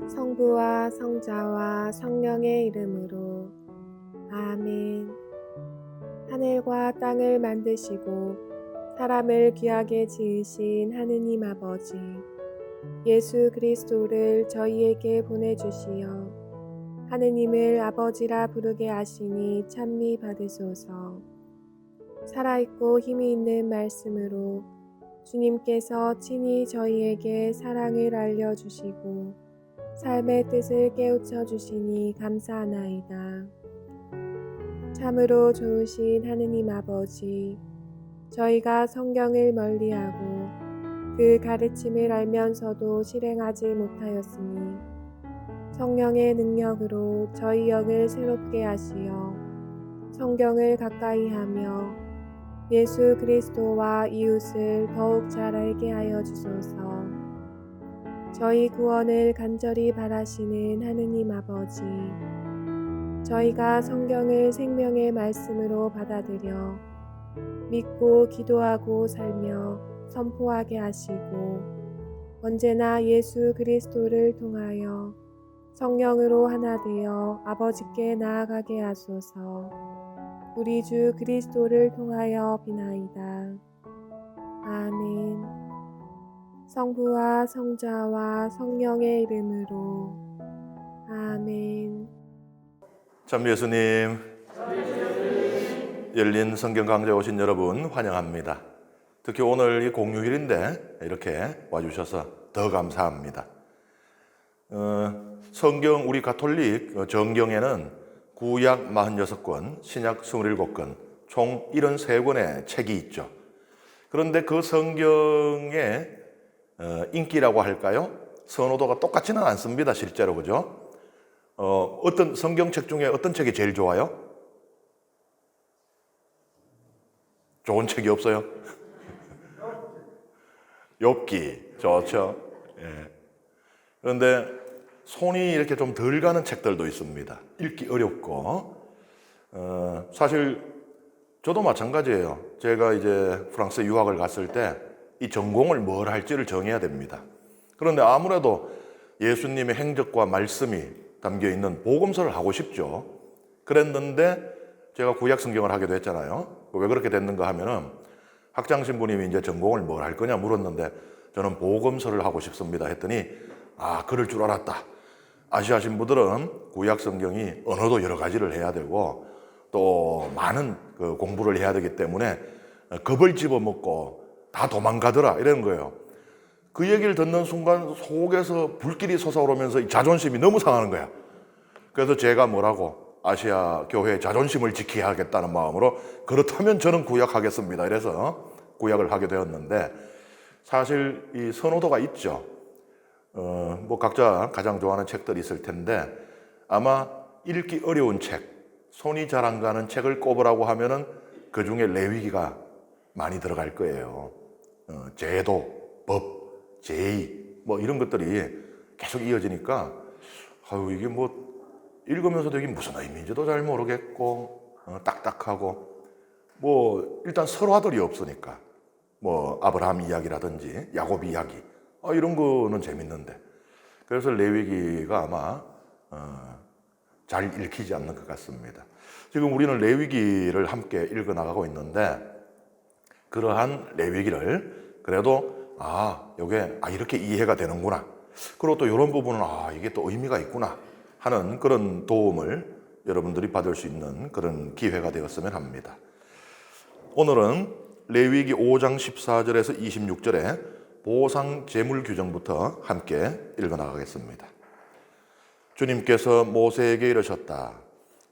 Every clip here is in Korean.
성부와 성자와 성령의 이름으로 아멘. 하늘과 땅을 만드시고 사람을 귀하게 지으신 하느님 아버지, 예수 그리스도를 저희에게 보내주시어 하느님을 아버지라 부르게 하시니 찬미 받으소서. 살아있고 힘이 있는 말씀으로 주님께서 친히 저희에게 사랑을 알려주시고 삶의 뜻을 깨우쳐 주시니 감사하나이다. 참으로 좋으신 하느님 아버지, 저희가 성경을 멀리하고 그 가르침을 알면서도 실행하지 못하였으니 성령의 능력으로 저희 영을 새롭게 하시어 성경을 가까이 하며 예수 그리스도와 이웃을 더욱 잘 알게 하여 주소서. 저희 구원을 간절히 바라시는 하느님 아버지, 저희가 성경을 생명의 말씀으로 받아들여 믿고 기도하고 살며 선포하게 하시고 언제나 예수 그리스도를 통하여 성령으로 하나 되어 아버지께 나아가게 하소서. 우리 주 그리스도를 통하여 비나이다. 아멘. 성부와 성자와 성령의 이름으로 아멘. 참 예수님, 열린 성경 강좌 오신 여러분 환영합니다. 특히 오늘 이 공휴일인데 이렇게 와주셔서 더 감사합니다. 성경 우리 가톨릭 정경에는 구약 46권, 신약 27권, 총 73권의 책이 있죠. 그런데 그 성경의 인기라고 할까요? 선호도가 똑같지는 않습니다, 실제로. 그죠? 어떤 성경책 중에 어떤 책이 제일 좋아요? 좋은 책이 없어요? 욥기 좋죠. 예. 그런데 손이 이렇게 좀 덜 가는 책들도 있습니다. 읽기 어렵고. 사실 저도 마찬가지예요. 제가 이제 프랑스 유학을 갔을 때 이 전공을 뭘 할지를 정해야 됩니다. 그런데 아무래도 예수님의 행적과 말씀이 담겨 있는 복음서를 하고 싶죠. 그랬는데 제가 구약 성경을 하게 됐잖아요. 왜 그렇게 됐는가 하면은 학장 신부님이 이제 전공을 뭘 할 거냐 물었는데 저는 복음서를 하고 싶습니다 했더니 그럴 줄 알았다. 아시아 신부들은 구약 성경이 언어도 여러 가지를 해야 되고 또 많은 그 공부를 해야 되기 때문에 겁을 집어먹고 다 도망가더라 이런 거예요. 그 얘기를 듣는 순간 속에서 불길이 솟아오르면서 자존심이 너무 상하는 거야. 그래서 제가 뭐라고 아시아 교회의 자존심을 지켜야겠다는 마음으로 그렇다면 저는 구약하겠습니다. 이래서 구약을 하게 되었는데 사실 이 선호도가 있죠. 뭐 각자 가장 좋아하는 책들이 있을 텐데 아마 읽기 어려운 책, 손이 잘 안 가는 책을 꼽으라고 하면은 그 중에 레위기가 많이 들어갈 거예요. 제도, 법, 제의 뭐 이런 것들이 계속 이어지니까 이게 뭐 읽으면서도 이게 무슨 의미인지도 잘 모르겠고 딱딱하고 뭐 일단 설화들이 없으니까 뭐 아브라함 이야기라든지 야곱 이야기 이런 거는 재밌는데 그래서 레위기가 아마 잘 읽히지 않는 것 같습니다. 지금 우리는 레위기를 함께 읽어 나가고 있는데 그러한 레위기를 그래도 이게 이렇게 이해가 되는구나. 그리고 또 이런 부분은 이게 또 의미가 있구나 하는 그런 도움을 여러분들이 받을 수 있는 그런 기회가 되었으면 합니다. 오늘은 레위기 5장 14절에서 26절에 보상 제물 규정부터 함께 읽어 나가겠습니다. 주님께서 모세에게 이르셨다.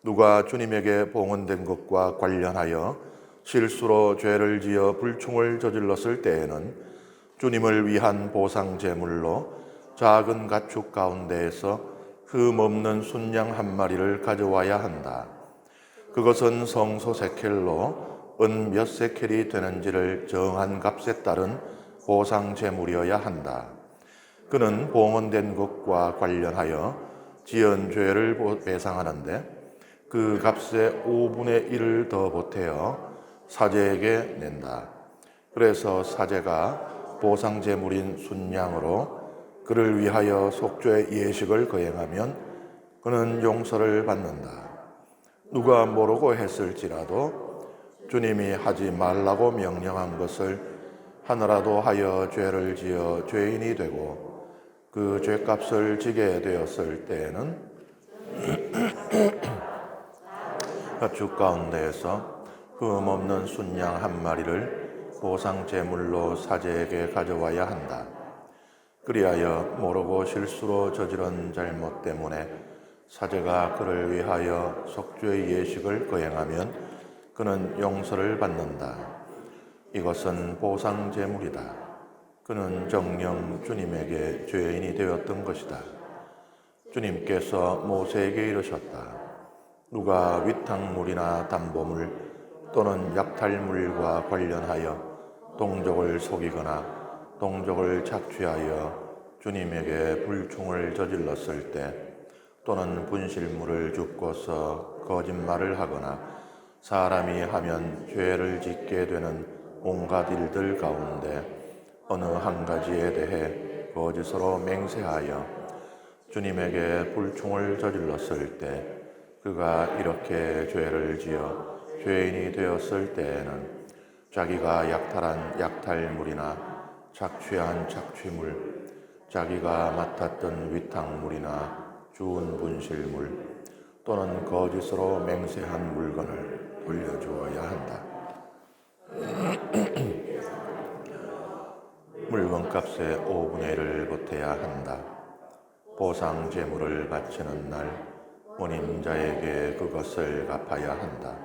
누가 주님에게 봉헌된 것과 관련하여 실수로 죄를 지어 불충을 저질렀을 때에는 주님을 위한 보상 제물로 작은 가축 가운데에서 흠 없는 순양 한 마리를 가져와야 한다. 그것은 성소 세켈로 은 몇 세켈이 되는지를 정한 값에 따른 보상 제물이어야 한다. 그는 봉헌된 것과 관련하여 지은 죄를 배상하는데 그 값의 5분의 1을 더 보태어 사제에게 낸다. 그래서 사제가 보상 제물인 순양으로 그를 위하여 속죄의 예식을 거행하면 그는 용서를 받는다. 누가 모르고 했을지라도 주님이 하지 말라고 명령한 것을 하나라도 하여 죄를 지어 죄인이 되고 그 죄값을 지게 되었을 때에는 가축 가운데에서 흠없는 순양 한 마리를 보상 제물로 사제에게 가져와야 한다. 그리하여 모르고 실수로 저지른 잘못 때문에 사제가 그를 위하여 속죄의 예식을 거행하면 그는 용서를 받는다. 이것은 보상 제물이다. 그는 정녕 주님에게 죄인이 되었던 것이다. 주님께서 모세에게 이르셨다. 누가 위탁물이나 담보물 또는 약탈물과 관련하여 동족을 속이거나 동족을 착취하여 주님에게 불충을 저질렀을 때 또는 분실물을 줍고서 거짓말을 하거나 사람이 하면 죄를 짓게 되는 온갖 일들 가운데 어느 한 가지에 대해 거짓으로 맹세하여 주님에게 불충을 저질렀을 때 그가 이렇게 죄를 지어 죄인이 되었을 때에는 자기가 약탈한 약탈물이나 착취한 착취물, 자기가 맡았던 위탁물이나 주운 분실물 또는 거짓으로 맹세한 물건을 돌려주어야 한다. 물건값의 5분의 1을 보태야 한다. 보상 제물을 바치는 날 혼인자에게 그것을 갚아야 한다.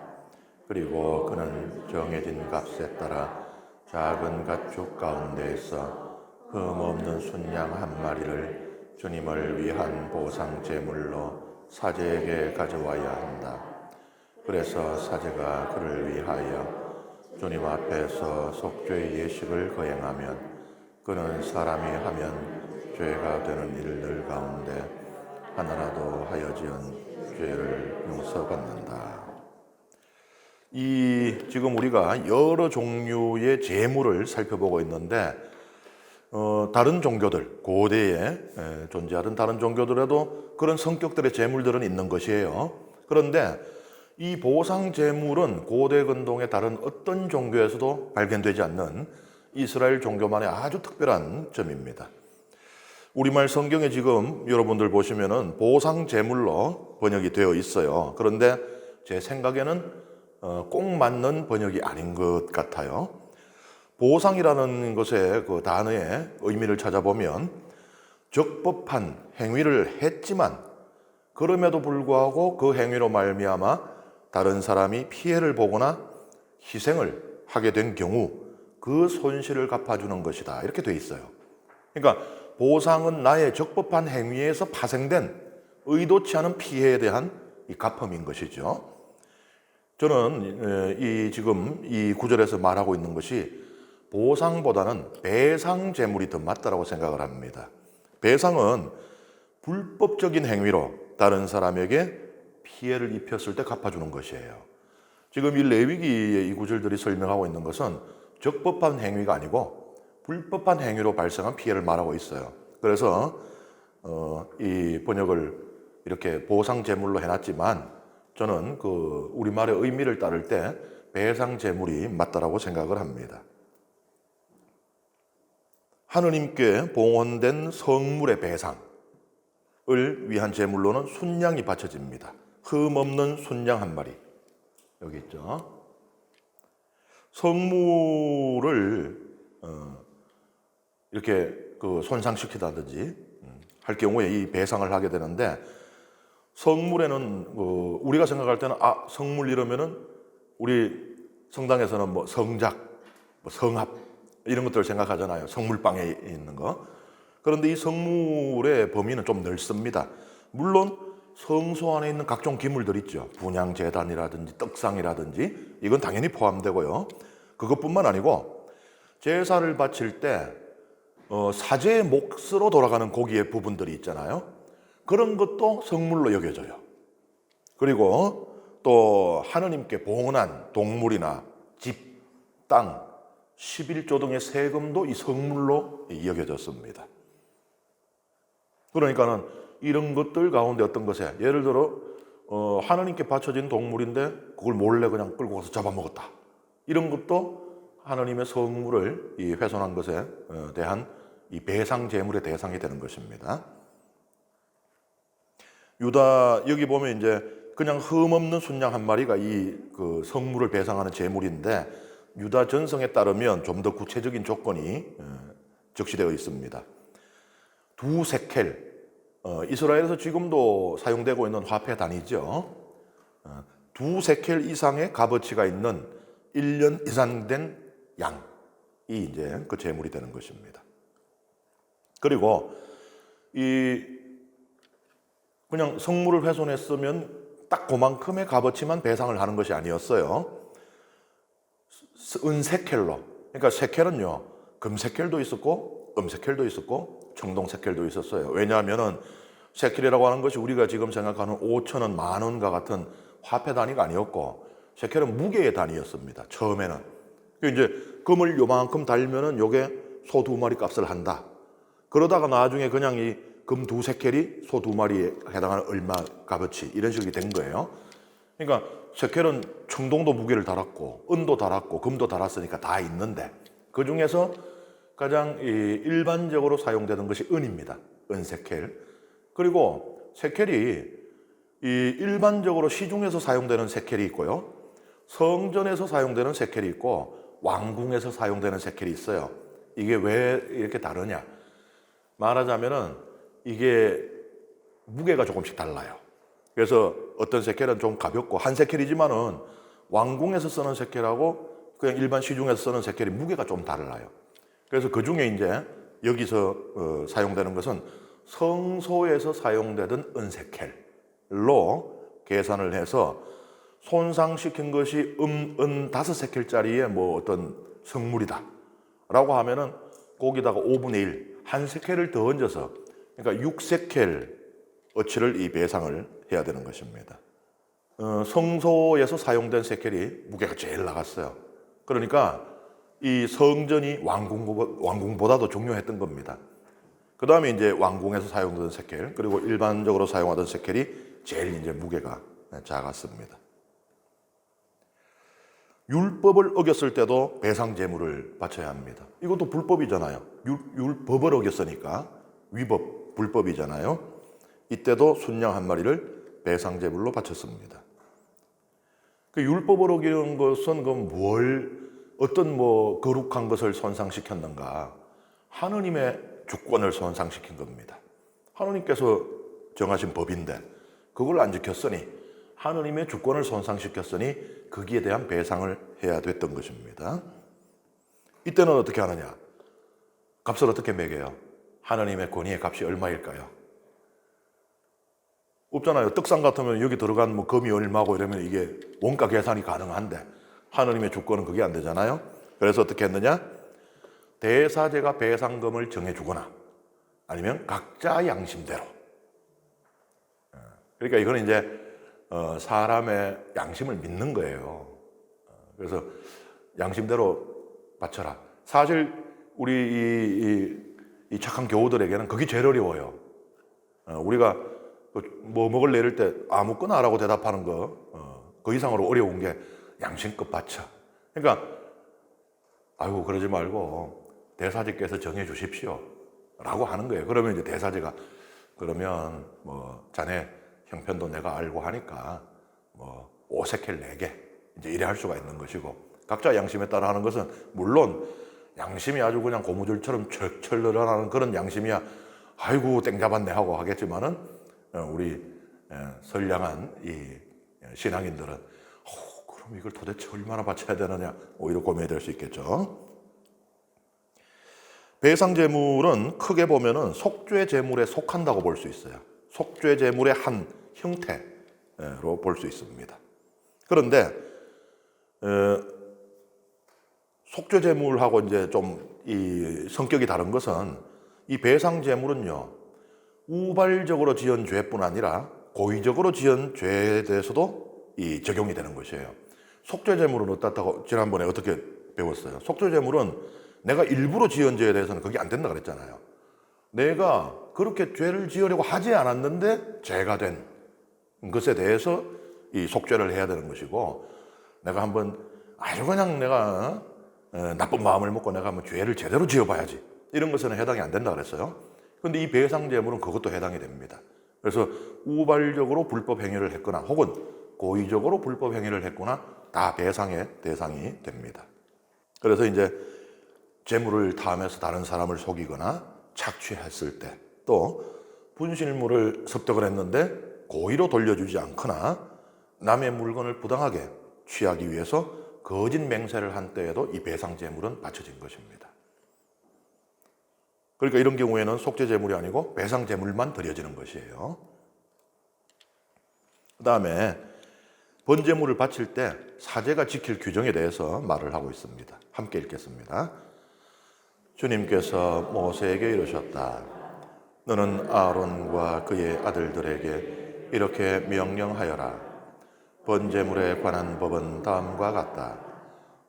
그리고 그는 정해진 값에 따라 작은 가축 가운데에서 흠없는 순양 한 마리를 주님을 위한 보상 제물로 사제에게 가져와야 한다. 그래서 사제가 그를 위하여 주님 앞에서 속죄의 예식을 거행하면 그는 사람이 하면 죄가 되는 일들 가운데 하나라도 하여 지은 죄를 용서받는다. 지금 우리가 여러 종류의 제물을 살펴보고 있는데 다른 종교들, 고대에 존재하던 다른 종교들에도 그런 성격들의 제물들은 있는 것이에요. 그런데 이 보상 제물은 고대 근동의 다른 어떤 종교에서도 발견되지 않는 이스라엘 종교만의 아주 특별한 점입니다. 우리말 성경에 지금 여러분들 보시면은 보상 제물로 번역이 되어 있어요. 그런데 제 생각에는 꼭 맞는 번역이 아닌 것 같아요. 보상이라는 것의 그 단어의 의미를 찾아보면 적법한 행위를 했지만 그럼에도 불구하고 그 행위로 말미암아 다른 사람이 피해를 보거나 희생을 하게 된 경우 그 손실을 갚아주는 것이다. 이렇게 돼 있어요. 그러니까 보상은 나의 적법한 행위에서 파생된 의도치 않은 피해에 대한 이 갚음인 것이죠. 저는 지금 이 구절에서 말하고 있는 것이 보상보다는 배상 제물이 더 맞다라고 생각을 합니다. 배상은 불법적인 행위로 다른 사람에게 피해를 입혔을 때 갚아주는 것이에요. 지금 이 레위기의 이 구절들이 설명하고 있는 것은 적법한 행위가 아니고 불법한 행위로 발생한 피해를 말하고 있어요. 그래서 이 번역을 이렇게 보상 제물로 해놨지만 저는 그 우리말의 의미를 따를 때 배상 제물이 맞다라고 생각을 합니다. 하느님께 봉헌된 성물의 배상을 위한 제물로는 순양이 바쳐집니다. 흠없는 순양 한 마리. 여기 있죠. 성물을 이렇게 그 손상시키다든지 할 경우에 이 배상을 하게 되는데 성물에는 우리가 생각할 때는 성물 이러면은 우리 성당에서는 뭐 성작, 뭐 성합 이런 것들을 생각하잖아요. 성물방에 있는 거. 그런데 이 성물의 범위는 좀 넓습니다. 물론 성소 안에 있는 각종 기물들 있죠. 분향제단이라든지 떡상이라든지 이건 당연히 포함되고요. 그것뿐만 아니고 제사를 바칠 때 사제의 몫으로 돌아가는 고기의 부분들이 있잖아요. 그런 것도 성물로 여겨져요. 그리고 또 하느님께 봉헌한 동물이나 집, 땅, 11조 등의 세금도 이 성물로 여겨졌습니다. 그러니까는 이런 것들 가운데 어떤 것에 예를 들어 하나님께 바쳐진 동물인데 그걸 몰래 그냥 끌고 가서 잡아먹었다. 이런 것도 하나님의 성물을 이 훼손한 것에 대한 이 배상 제물의 대상이 되는 것입니다. 유다 여기 보면 이제 그냥 흠없는 순양 한 마리가 이 그 성물을 배상하는 제물인데 유다 전성에 따르면 좀 더 구체적인 조건이 적시되어 있습니다. 2세켈 이스라엘에서 지금도 사용되고 있는 화폐 단위죠. 2세켈 이상의 값어치가 있는 1년 이상 된 양이 이제 그 제물이 되는 것입니다. 그리고 이 그냥 성물을 훼손했으면 딱 그만큼의 값어치만 배상을 하는 것이 아니었어요. 은세켈로. 그러니까 세켈은요, 금세켈도 있었고, 음세켈도 있었고, 청동세켈도 있었어요. 왜냐하면은 세켈이라고 하는 것이 우리가 지금 생각하는 5,000원, 만원과 같은 화폐 단위가 아니었고, 세켈은 무게의 단위였습니다. 처음에는. 이제 금을 요만큼 달면은 요게 소 2마리 값을 한다. 그러다가 나중에 그냥 이 금 2세켈이 소 2마리에 해당하는 얼마 값어치 이런 식이 된 거예요. 그러니까 세켈은 청동도 무게를 달았고 은도 달았고 금도 달았으니까 다 있는데 그 중에서 가장 일반적으로 사용되는 것이 은입니다. 은세켈. 그리고 세켈이 이 일반적으로 시중에서 사용되는 세켈이 있고요. 성전에서 사용되는 세켈이 있고 왕궁에서 사용되는 세켈이 있어요. 이게 왜 이렇게 다르냐? 말하자면은 이게 무게가 조금씩 달라요. 그래서 어떤 세켈은 좀 가볍고 한 세켈이지만은 왕궁에서 쓰는 세켈하고 그냥 일반 시중에서 쓰는 세켈이 무게가 좀 달라요. 그래서 그 중에 이제 여기서 사용되는 것은 성소에서 사용되던 은세켈로 계산을 해서 손상시킨 것이 은 5세켈짜리의 뭐 어떤 성물이다 라고 하면은 거기다가 5분의 1, 한 세켈을 더 얹어서 그러니까 6세켈 어치를 이 배상을 해야 되는 것입니다. 성소에서 사용된 세켈이 무게가 제일 나갔어요. 그러니까 이 성전이 왕궁보다도 중요했던 겁니다. 그 다음에 이제 왕궁에서 사용되던 세켈, 그리고 일반적으로 사용하던 세켈이 제일 이제 무게가 작았습니다. 율법을 어겼을 때도 배상 제물을 바쳐야 합니다. 이것도 불법이잖아요. 율법을 어겼으니까 위법, 불법이잖아요. 이때도 순양 한 마리를 배상 제물로 바쳤습니다. 그 율법을 어기는 것은 어떤 거룩한 것을 손상시켰는가? 하느님의 주권을 손상시킨 겁니다. 하느님께서 정하신 법인데 그걸 안 지켰으니 하느님의 주권을 손상시켰으니 거기에 대한 배상을 해야 됐던 것입니다. 이때는 어떻게 하느냐? 값을 어떻게 매겨요? 하느님의 권위의 값이 얼마일까요? 없잖아요. 떡상 같으면 여기 들어간 뭐 금이 얼마고 이러면 이게 원가 계산이 가능한데 하느님의 주권은 그게 안 되잖아요. 그래서 어떻게 했느냐? 대사제가 배상금을 정해주거나 아니면 각자 양심대로. 그러니까 이거는 이제 사람의 양심을 믿는 거예요. 그래서 양심대로 바쳐라. 사실 우리 이 착한 교우들에게는 그게 제일 어려워요. 우리가 뭐 먹을래 이럴 때 아무거나 하라고 대답하는 그 이상으로 어려운 게 양심껏 바쳐. 그러니까 아이고 그러지 말고 대사제께서 정해 주십시오 라고 하는 거예요. 그러면 이제 대사제가 그러면 뭐 자네 형편도 내가 알고 하니까 뭐 5세켈 내게 이제 이래 할 수가 있는 것이고 각자 양심에 따라 하는 것은 물론 양심이 아주 그냥 고무줄처럼 철철 늘어나는 그런 양심이야 아이고 땡 잡았네 하고 하겠지만은 우리 선량한 이 신앙인들은 그럼 이걸 도대체 얼마나 바쳐야 되느냐 오히려 고민이 될 수 있겠죠. 배상 제물은 크게 보면은 속죄 제물에 속한다고 볼 수 있어요. 속죄 제물의 한 형태로 볼 수 있습니다. 그런데 속죄 제물하고 이제 좀 이 성격이 다른 것은 이 배상 제물은요 우발적으로 지은 죄뿐 아니라 고의적으로 지은 죄에 대해서도 이 적용이 되는 것이에요. 속죄 제물은 어떻다고 지난번에 어떻게 배웠어요? 속죄 제물은 내가 일부러 지은 죄에 대해서는 그게 안 된다 그랬잖아요. 내가 그렇게 죄를 지으려고 하지 않았는데 죄가 된 것에 대해서 이 속죄를 해야 되는 것이고, 내가 한번 아주 그냥 내가 나쁜 마음을 먹고 내가 한번 죄를 제대로 지어봐야지, 이런 것에는 해당이 안 된다 그랬어요. 그런데 이 배상제물은 그것도 해당이 됩니다. 그래서 우발적으로 불법 행위를 했거나 혹은 고의적으로 불법 행위를 했거나 다 배상의 대상이 됩니다. 그래서 이제 재물을 탐해서 다른 사람을 속이거나 착취했을 때, 또 분실물을 습득을 했는데 고의로 돌려주지 않거나 남의 물건을 부당하게 취하기 위해서 거짓 맹세를 한 때에도 이 배상 재물은 바쳐진 것입니다. 그러니까 이런 경우에는 속죄 재물이 아니고 배상 재물만 드려지는 것이에요. 그 다음에 번제물을 바칠 때 사제가 지킬 규정에 대해서 말을 하고 있습니다. 함께 읽겠습니다. 주님께서 모세에게 이르셨다. 너는 아론과 그의 아들들에게 이렇게 명령하여라. 번제물에 관한 법은 다음과 같다.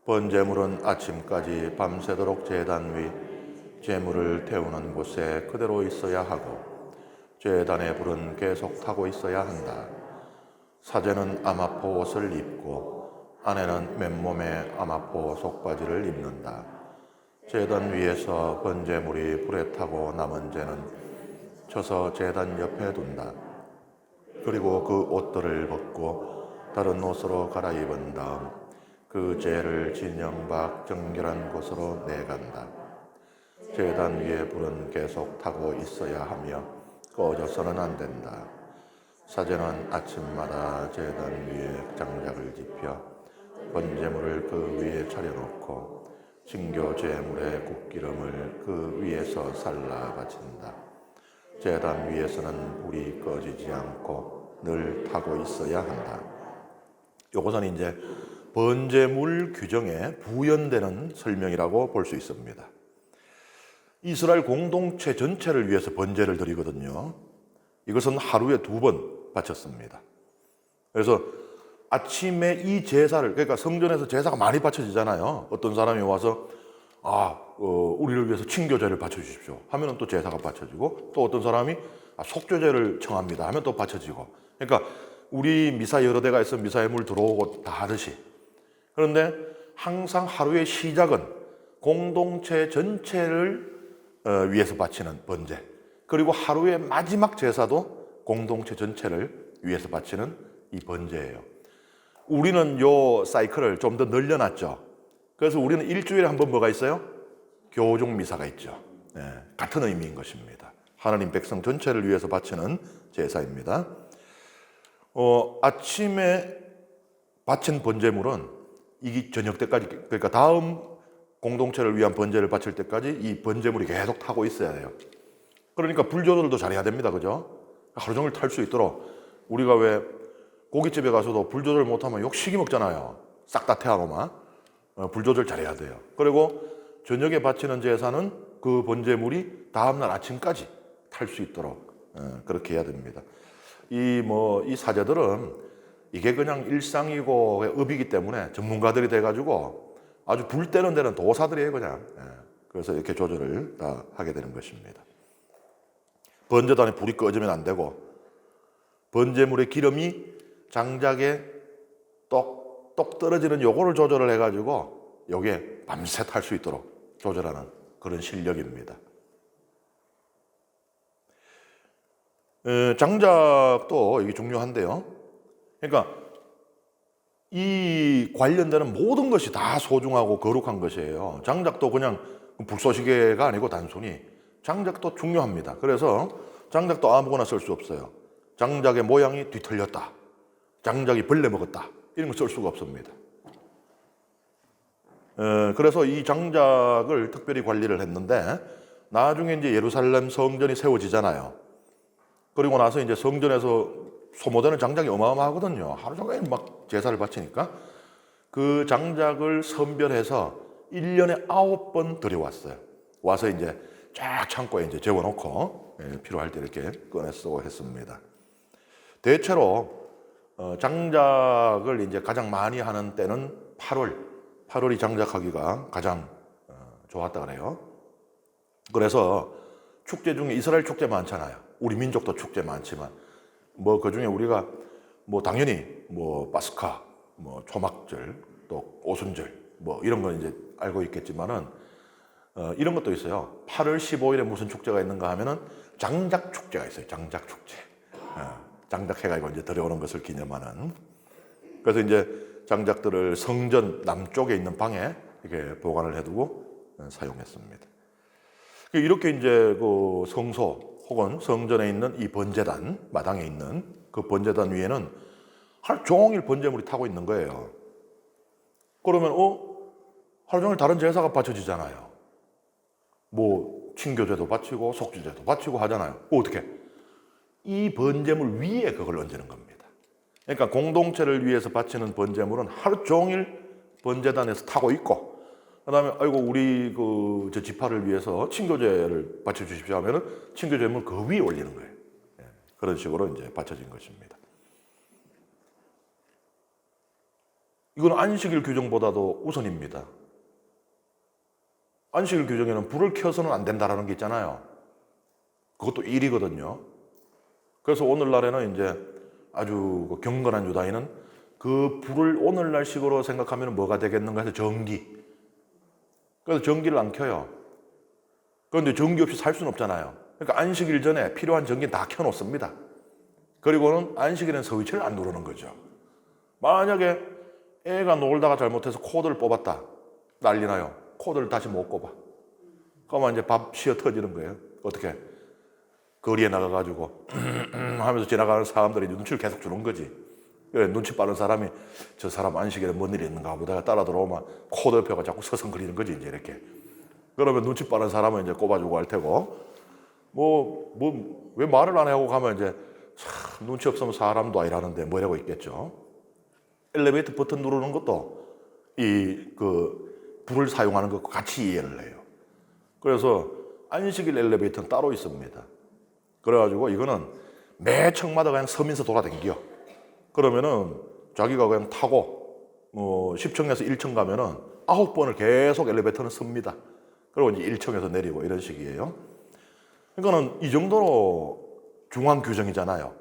번제물은 아침까지 밤새도록 제단 위 제물을 태우는 곳에 그대로 있어야 하고 제단의 불은 계속 타고 있어야 한다. 사제는 아마포 옷을 입고 아내는 맨몸에 아마포 속바지를 입는다. 제단 위에서 번제물이 불에 타고 남은 재는 쳐서 제단 옆에 둔다. 그리고 그 옷들을 벗고 다른 옷으로 갈아입은 다음 그 재를 진영 밖 정결한 곳으로 내간다. 제단 위에 불은 계속 타고 있어야 하며 꺼져서는 안 된다. 사제는 아침마다 제단 위에 장작을 지펴 번제물을 그 위에 차려놓고 신교 제물의 국기름을 그 위에서 살라 바친다. 제단 위에서는 불이 꺼지지 않고 늘 타고 있어야 한다. 이것은 이제 번제물 규정에 부연되는 설명이라고 볼 수 있습니다. 이스라엘 공동체 전체를 위해서 번제를 드리거든요. 이것은 하루에 2번 바쳤습니다. 그래서 아침에 이 제사를, 그러니까 성전에서 제사가 많이 바쳐지잖아요. 어떤 사람이 와서 우리를 위해서 친교제를 바쳐주십시오 하면 또 제사가 바쳐지고, 또 어떤 사람이 속죄제를 청합니다 하면 또 바쳐지고, 그러니까 우리 미사 여러 대가 있으면 미사에 물 들어오고 다 하듯이. 그런데 항상 하루의 시작은 공동체 전체를 위해서 바치는 번제, 그리고 하루의 마지막 제사도 공동체 전체를 위해서 바치는 이 번제예요. 우리는 요 사이클을 좀 더 늘려놨죠. 그래서 우리는 일주일에 한 번 뭐가 있어요? 교종 미사가 있죠. 같은 의미인 것입니다. 하나님 백성 전체를 위해서 바치는 제사입니다. 아침에 바친 번제물은 이 저녁 때까지, 그러니까 다음 공동체를 위한 번제를 바칠 때까지 이 번제물이 계속 타고 있어야 돼요. 그러니까 불 조절도 잘해야 됩니다. 그죠? 하루 종일 탈 수 있도록. 우리가 왜 고깃집에 가서도 불 조절 못하면 욕시기 먹잖아요. 싹 다 태워놓으면. 불 조절 잘해야 돼요. 그리고 저녁에 바치는 제사는 그 번제물이 다음날 아침까지 탈 수 있도록 그렇게 해야 됩니다. 이 사제들은 이게 그냥 일상이고 업이기 때문에 전문가들이 돼가지고 아주 불 때는 데는 도사들이에요, 그냥. 그래서 이렇게 조절을 다 하게 되는 것입니다. 번제단에 불이 꺼지면 안 되고, 번제물의 기름이 장작에 똑 떨어지는 요거를 조절을 해가지고 요게 밤새 탈 수 있도록 조절하는 그런 실력입니다. 장작도 이게 중요한데요. 그러니까 이 관련되는 모든 것이 다 소중하고 거룩한 것이에요. 장작도 그냥 불쏘시개가 아니고 단순히 장작도 중요합니다. 그래서 장작도 아무거나 쓸 수 없어요. 장작의 모양이 뒤틀렸다, 장작이 벌레 먹었다, 이런 거 쓸 수가 없습니다. 그래서 이 장작을 특별히 관리를 했는데, 나중에 이제 예루살렘 성전이 세워지잖아요. 그리고 나서 이제 성전에서 소모되는 장작이 어마어마하거든요. 하루 종일 막 제사를 바치니까 그 장작을 선별해서 1년에 9번 들여왔어요. 와서 이제 쫙 창고에 이제 재워놓고 필요할 때 이렇게 꺼내 쓰고 했습니다. 대체로 장작을 이제 가장 많이 하는 때는 8월이 장작하기가 가장 좋았다 그래요. 그래서 축제 중에 이스라엘 축제 많잖아요. 우리 민족도 축제 많지만 뭐 그중에 우리가 뭐 당연히 뭐 파스카, 뭐 초막절, 또 오순절 뭐 이런 건 이제 알고 있겠지만은 이런 것도 있어요. 8월 15일에 무슨 축제가 있는가 하면은 장작 축제가 있어요. 장작 축제. 장작해가지고 이제 들어오는 것을 기념하는. 그래서 이제 장작들을 성전 남쪽에 있는 방에 이렇게 보관을 해두고 사용했습니다. 이렇게 이제 그 성소 혹은 성전에 있는 이 번제단, 마당에 있는 그 번제단 위에는 하루 종일 번제물이 타고 있는 거예요. 그러면 하루 종일 다른 제사가 바쳐지잖아요. 뭐 친교제도 바치고 속죄제도 바치고 하잖아요. 어떻게? 이 번제물 위에 그걸 얹는 겁니다. 그러니까 공동체를 위해서 바치는 번제물은 하루 종일 번제단에서 타고 있고, 그다음에 아이고 우리 저 지파를 위해서 친교제를 바쳐 주십시오 하면은 친교제물 그 위에 올리는 거예요. 그런 식으로 이제 바쳐진 것입니다. 이건 안식일 규정보다도 우선입니다. 안식일 규정에는 불을 켜서는 안 된다라는 게 있잖아요. 그것도 일이거든요. 그래서 오늘날에는 이제 아주 경건한 유다인은 그 불을 오늘날식으로 생각하면 뭐가 되겠는가 해서 전기. 그래서 전기를 안 켜요. 그런데 전기 없이 살 수는 없잖아요. 그러니까 안식일 전에 필요한 전기는 다 켜놓습니다. 그리고는 안식일엔 스위치를 안 누르는 거죠. 만약에 애가 놀다가 잘못해서 코드를 뽑았다. 난리 나요. 코드를 다시 못 꼽아. 그러면 이제 밥 쉬어 터지는 거예요. 어떻게? 거리에 나가가지고 하면서 지나가는 사람들이 눈치를 계속 주는 거지. 그래, 눈치 빠른 사람이 저 사람 안식일에 뭔 일이 있는가 보다 따라 들어오면 코드 옆에가 자꾸 서성거리는 거지, 이제 이렇게. 그러면 눈치 빠른 사람은 이제 꼽아주고 할 테고, 왜 말을 안 하고 가면 이제 참 눈치 없으면 사람도 아니라는데 뭐라고 있겠죠. 엘리베이터 버튼 누르는 것도 불을 사용하는 것과 같이 이해를 해요. 그래서 안식일 엘리베이터는 따로 있습니다. 그래가지고 이거는 매 층마다 그냥 서면서 돌아다녀. 그러면은 자기가 그냥 타고 10층에서 1층 가면은 9번을 계속 엘리베이터는 씁니다. 그리고 이제 1층에서 내리고 이런 식이에요. 그러니까는 이 정도로 중앙 규정이잖아요.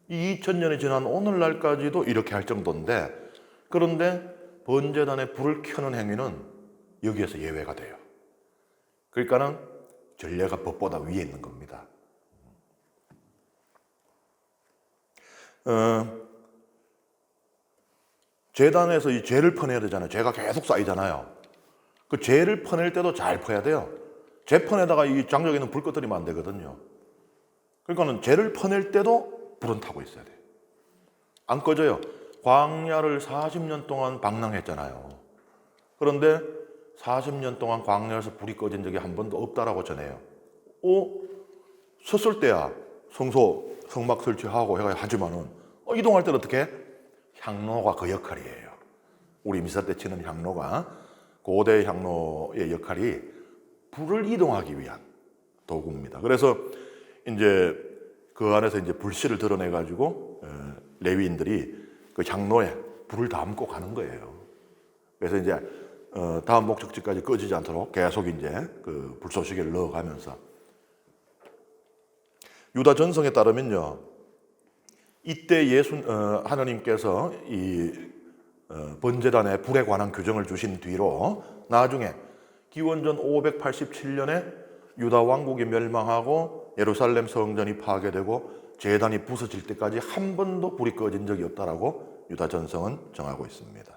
이 2000년이 지난 오늘날까지도 이렇게 할 정도인데, 그런데 번제단에 불을 켜는 행위는 여기에서 예외가 돼요. 그러니까는 전례가 법보다 위에 있는 겁니다. 제단에서 이 죄를 퍼내야 되잖아요. 죄가 계속 쌓이잖아요. 그 죄를 퍼낼 때도 잘 퍼야 돼요. 죄 퍼내다가 이 장작에 있는 불 꺼뜨리면 안 되거든요. 그러니까는 죄를 퍼낼 때도 불은 타고 있어야 돼요. 안 꺼져요. 광야를 40년 동안 방랑했잖아요. 그런데 40년 동안 광야에서 불이 꺼진 적이 한 번도 없다라고 전해요. 섰을 때야 성소, 성막 설치하고 해가 하지만은 이동할 때는 어떻게? 향로가 그 역할이에요. 우리 미사 때 치는 향로가, 고대 향로의 역할이 불을 이동하기 위한 도구입니다. 그래서 이제 그 안에서 이제 불씨를 드러내 가지고 레위인들이 그 향로에 불을 담고 가는 거예요. 그래서 이제 다음 목적지까지 꺼지지 않도록 계속 이제 그 불쏘시개를 넣어가면서, 유다 전성에 따르면요, 이때 하나님께서 이 번제단에 불에 관한 규정을 주신 뒤로 나중에 기원전 587년에 유다 왕국이 멸망하고 예루살렘 성전이 파괴되고 제단이 부서질 때까지 한 번도 불이 꺼진 적이 없다라고 유다 전성은 정하고 있습니다.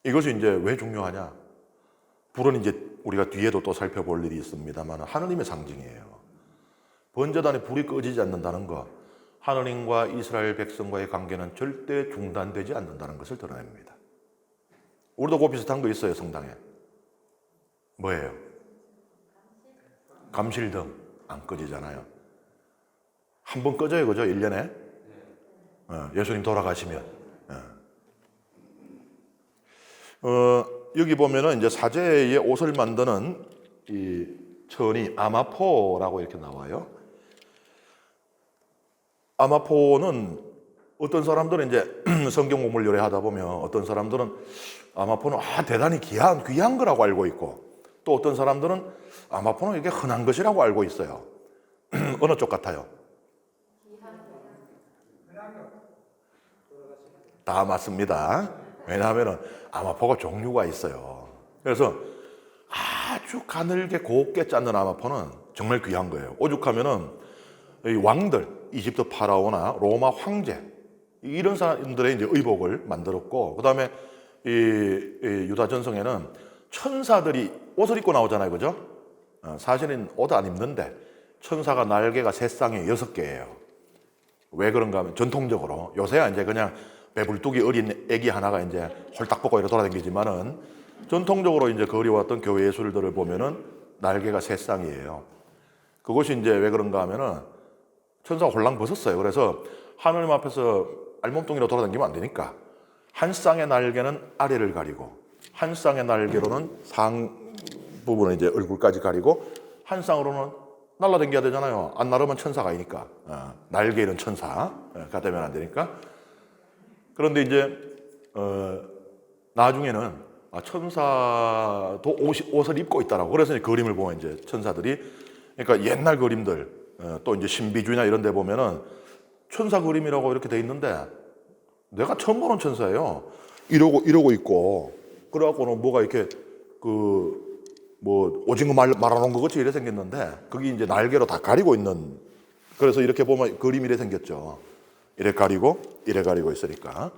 이것이 이제 왜 중요하냐? 불은 이제 우리가 뒤에도 또 살펴볼 일이 있습니다만 하느님의 상징이에요. 번제단에 불이 꺼지지 않는다는 것, 하느님과 이스라엘 백성과의 관계는 절대 중단되지 않는다는 것을 드러냅니다. 우리도 그 비슷한 거 있어요, 성당에. 뭐예요? 감실등 안 꺼지잖아요. 한 번 꺼져요, 그죠? 1년에. 예수님 돌아가시면. 여기 보면은 이제 사제의 옷을 만드는 이 천이 아마포라고 이렇게 나와요. 아마포는 어떤 사람들은 이제 성경 공부를 요래 하다 보면 어떤 사람들은 아마포는 대단히 귀한 거라고 알고 있고, 또 어떤 사람들은 아마포는 이게 흔한 것이라고 알고 있어요. 어느 쪽 같아요? 다 맞습니다. 왜냐하면 아마포가 종류가 있어요. 그래서 아주 가늘게 곱게 짰는 아마포는 정말 귀한 거예요. 오죽하면은 이 왕들, 이집트 파라오나 로마 황제 이런 사람들의 이제 의복을 만들었고, 그 다음에 이 유다 전성에는 천사들이 옷을 입고 나오잖아요, 그죠? 사실은 옷 안 입는데 천사가 날개가 세 쌍에 6개예요. 왜 그런가 하면 전통적으로 요새야 이제 그냥 배불뚝이 어린 애기 하나가 이제 홀딱 벗고 이렇게 돌아다니지만은 전통적으로 이제 그리워왔던 교회 예술들을 보면은 날개가 세 쌍이에요. 그것이 이제 왜 그런가 하면은 천사가 홀랑 벗었어요. 그래서 하느님 앞에서 알몸뚱이로 돌아다니면 안 되니까 한 쌍의 날개는 아래를 가리고 한 쌍의 날개로는 상 부분은 이제 얼굴까지 가리고 한 쌍으로는 날아다녀야 되잖아요. 안 날으면 천사가 아니니까. 날개 있는 천사가 되면 안 되니까. 그런데 이제 나중에는 천사도 옷을 입고 있다라고. 그래서 이제 그림을 보면 이제 천사들이, 그러니까 옛날 그림들 또 이제 신비주의나 이런 데 보면은 천사 그림이라고 이렇게 돼 있는데 내가 처음 보는 천사예요. 이러고 있고, 그래갖고는 뭐가 이렇게 뭐 오징어 말아놓은 것 같이 이래 생겼는데 그게 이제 날개로 다 가리고 있는, 그래서 이렇게 보면 그림이 이래 생겼죠. 이래 가리고 있으니까.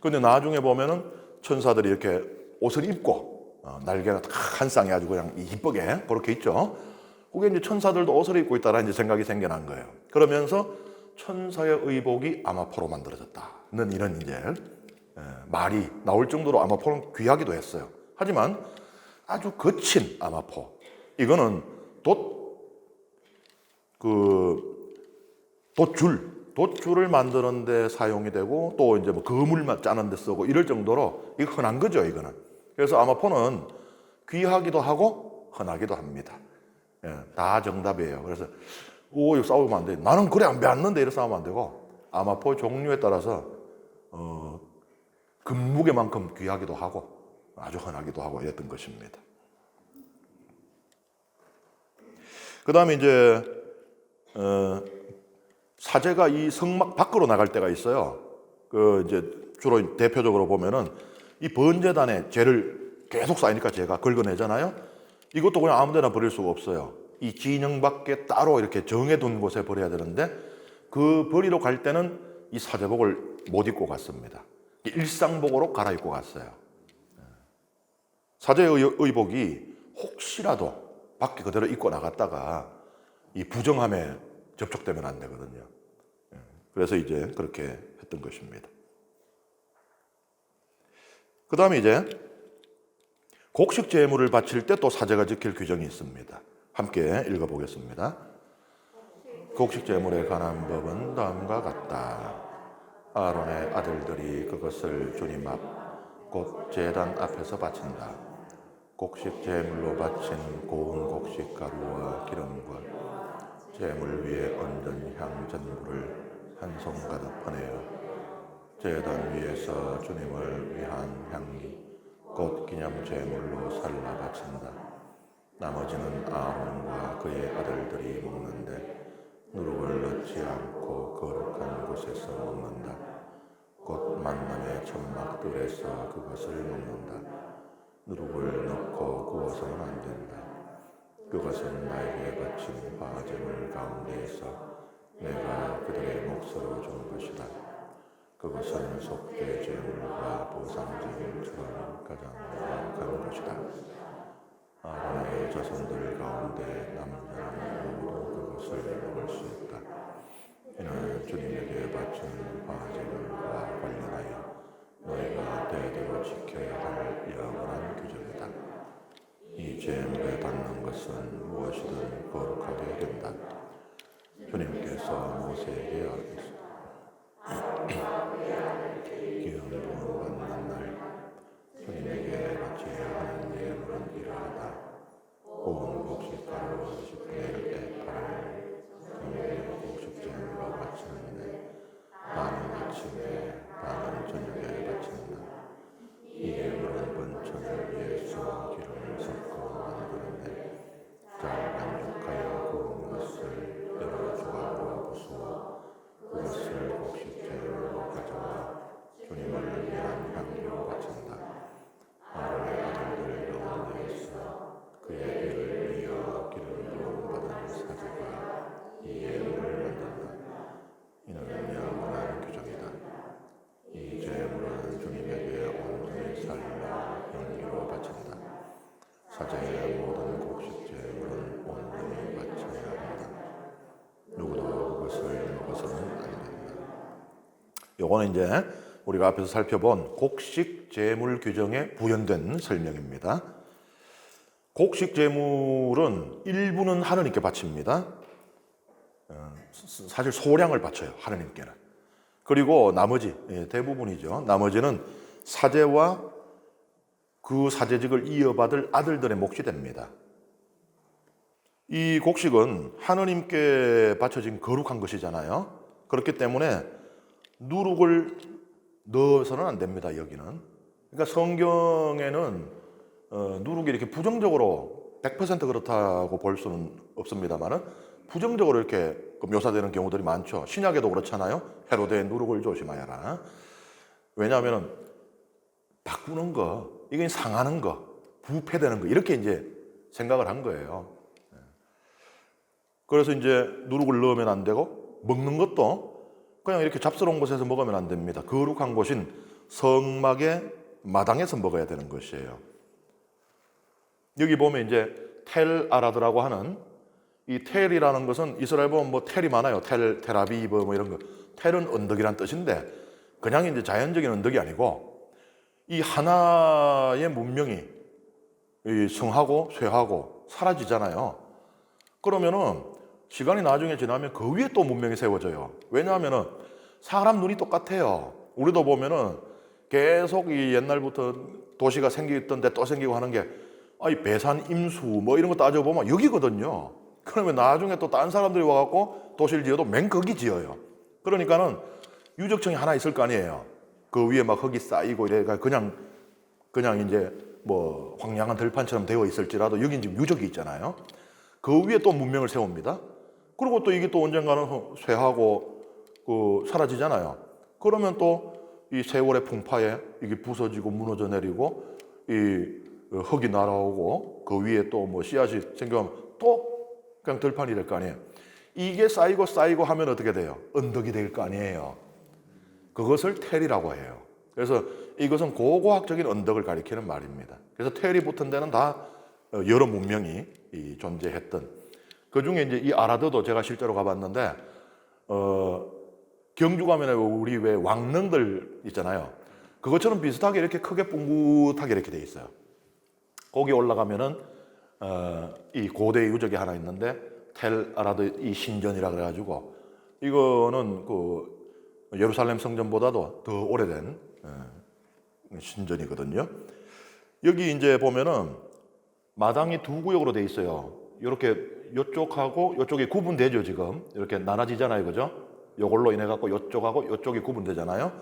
근데 나중에 보면은 천사들이 이렇게 옷을 입고 날개가 딱 한 쌍이 아주 그냥 이쁘게 그렇게 있죠. 그게 이제 천사들도 옷을 입고 있다라는 이제 생각이 생겨난 거예요. 그러면서 천사의 의복이 아마포로 만들어졌다는 이런 이제 말이 나올 정도로 아마포는 귀하기도 했어요. 하지만 아주 거친 아마포, 이거는 돛줄을 만드는 데 사용이 되고 또 이제 뭐 그물만 짜는 데 쓰고 이럴 정도로 이거 흔한 거죠, 이거는. 그래서 아마포는 귀하기도 하고 흔하기도 합니다. 다 정답이에요. 그래서 이거 싸우면 안 돼. 나는 그래 안 배웠는데 이렇게 싸우면 안 되고, 아마포 종류에 따라서 금무게만큼 귀하기도 하고 아주 흔하기도 하고 이랬던 것입니다. 그 다음에 이제 사제가 이 성막 밖으로 나갈 때가 있어요. 이제 주로 대표적으로 보면은 이 번제단에 죄를 계속 쌓이니까 죄가 긁어내잖아요. 이것도 그냥 아무데나 버릴 수가 없어요. 이 진영 밖에 따로 이렇게 정해둔 곳에 버려야 되는데 그 버리러 갈 때는 이 사제복을 못 입고 갔습니다. 일상복으로 갈아입고 갔어요. 사제의 의복이 혹시라도 밖에 그대로 입고 나갔다가 이 부정함에 접촉되면 안 되거든요. 그래서 이제 그렇게 했던 것입니다. 그 다음에 이제 곡식 제물을 바칠 때 또 사제가 지킬 규정이 있습니다. 함께 읽어보겠습니다. 곡식 제물에 관한 법은 다음과 같다. 아론의 아들들이 그것을 주님 앞, 곧 제단 앞에서 바친다. 곡식 제물로 바친 고운 곡식 가루와 기름과 제물 위에 얹은 향 전부를 한 손 가득 퍼내어 제단 위에서 주님을 위한 향기, 곧 기념 제물로 살라 바친다. 나머지는 아론과 그의 아들들이 먹는데 누룩을 넣지 않고 거룩한 곳에서 먹는다. 곧 만남의 천막들에서 그것을 먹는다. 누룩을 넣고 구워서는 안 된다. 그것은 나에게 바친 화제물 가운데에서 내가 그들의 몫으로 준 것이다. 그것은 속죄 제물과 보상 제물처럼 가장 거룩한 것이다. 아론의 자손들 가운데 남자는 모두 그것을 먹을 수 있다. 이는 주님에게 바친 화제물과 관련하여 너희가 대대로 지켜야 할 영원한 규정이다. 이 제물에 닿는 것은 무엇이든 거룩하게 된다. 주님께서 모세에게 알겠습니다. 기름 부음 받는 날 주님에게 바쳐야 하는 예물은 이러하다. 고운 곡식가루 10분의 1에파를 정결 곡식제물로 바치는데 반은 아침에 반은 저녁에 바친다. 이 예물은 번천을 위해서 기름을 섞어 만드는 사제의 모든 곡식 제물은 온전히 바쳐야 한다. 누구도 그것을 먹어서는 안 된다. 요거는 이제 우리가 앞에서 살펴본 곡식 제물 규정에 부연된 설명입니다. 곡식 제물은 일부는 하느님께 바칩니다. 사실 소량을 바쳐요, 하느님께는. 그리고 나머지, 대부분이죠. 나머지는 사제와 그 사제직을 이어받을 아들들의 몫이 됩니다. 이 곡식은 하느님께 바쳐진 거룩한 것이잖아요. 그렇기 때문에 누룩을 넣어서는 안 됩니다, 여기는. 그러니까 성경에는 누룩이 이렇게 부정적으로 100% 그렇다고 볼 수는 없습니다만은 부정적으로 이렇게 묘사되는 경우들이 많죠. 신약에도 그렇잖아요. 헤로데의 누룩을 조심하여라. 왜냐하면 바꾸는 거, 이게 상하는 거, 부패되는 거 이렇게 이제 생각을 한 거예요. 그래서 이제 누룩을 넣으면 안 되고 먹는 것도 그냥 이렇게 잡스러운 곳에서 먹으면 안 됩니다. 거룩한 곳인 성막의 마당에서 먹어야 되는 것이에요. 여기 보면 이제 텔 아라드라고 하는 이 텔이라는 것은 이스라엘 보면 뭐 텔이 많아요. 텔아비브 뭐 이런 거. 텔은 언덕이란 뜻인데 그냥 이제 자연적인 언덕이 아니고 이 하나의 문명이 성하고 쇠하고 사라지잖아요. 그러면은 시간이 나중에 지나면 그 위에 또 문명이 세워져요. 왜냐하면은 사람 눈이 똑같아요. 우리도 보면은 계속 이 옛날부터 도시가 생기던데 또 생기고 하는 게 이 배산 임수 뭐 이런 거 따져보면 여기거든요. 그러면 나중에 또 딴 사람들이 와갖고 도시를 지어도 맨 거기 지어요. 그러니까는 유적청이 하나 있을 거 아니에요. 그 위에 막 흙이 쌓이고 이래가 그냥 이제 뭐 황량한 들판처럼 되어 있을지라도 여긴 지금 유적이 있잖아요. 그 위에 또 문명을 세웁니다. 그리고 또 이게 또 언젠가는 쇠하고 사라지잖아요. 그러면 또 이 세월의 풍파에 이게 부서지고 무너져 내리고 이 흙이 날아오고 그 위에 또 뭐 씨앗이 생겨면 또 그냥 들판이 될 거 아니에요. 이게 쌓이고 하면 어떻게 돼요? 언덕이 될 거 아니에요. 그것을 텔이라고 해요. 그래서 이것은 고고학적인 언덕을 가리키는 말입니다. 그래서 텔이 붙은 데는 다 여러 문명이 존재했던. 그 중에 이제 이 아라드도 제가 실제로 가봤는데 경주 가면 우리 왜 왕릉들 있잖아요. 그것처럼 비슷하게 이렇게 크게 뿡긋하게 이렇게 돼 있어요. 거기 올라가면은 이 고대 유적이 하나 있는데 텔 아라드 이 신전이라 그래가지고 이거는 그 예루살렘 성전보다도 더 오래된 신전이거든요. 여기 이제 보면은 마당이 두 구역으로 돼 있어요. 이렇게 이쪽하고 이쪽이 구분되죠. 지금 이렇게 나눠지잖아요, 그죠? 이걸로 인해 갖고 이쪽하고 이쪽이 구분되잖아요.